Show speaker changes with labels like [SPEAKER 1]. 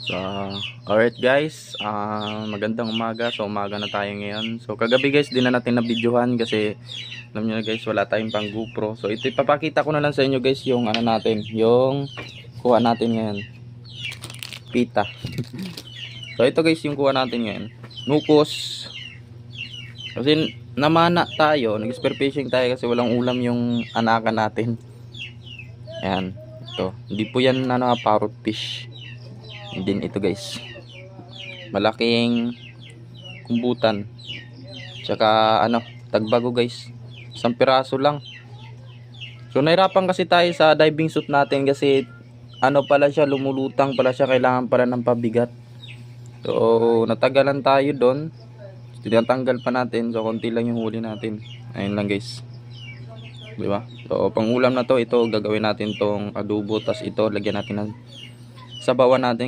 [SPEAKER 1] So, alright guys, magandang umaga. So, umaga na tayo ngayon. So, kagabi guys, di na natin na-videohan kasi alam nyo na guys, wala tayong pang GoPro. So, ito ipapakita ko na lang sa inyo guys yung ano natin, yung kuha natin ngayon. Pita. So, ito guys yung kuha natin ngayon. Nukos. Kasi namana tayo, nag-spear fishing tayo kasi walang ulam yung anakan natin. Ayan, ito. Hindi po yan parrot fish. And then ito guys, malaking kumbutan, tsaka tagbago guys, isang piraso lang. So nahirapan kasi tayo sa diving suit natin kasi pala siya, lumulutang pala siya, kailangan pala ng pabigat. So natagalan tayo doon, tinatanggal pa natin. So konti lang yung huli natin. Ayun lang guys, diba? So pang ulam na to, ito gagawin natin tong adobo, tas ito lagyan natin ng sabawan natin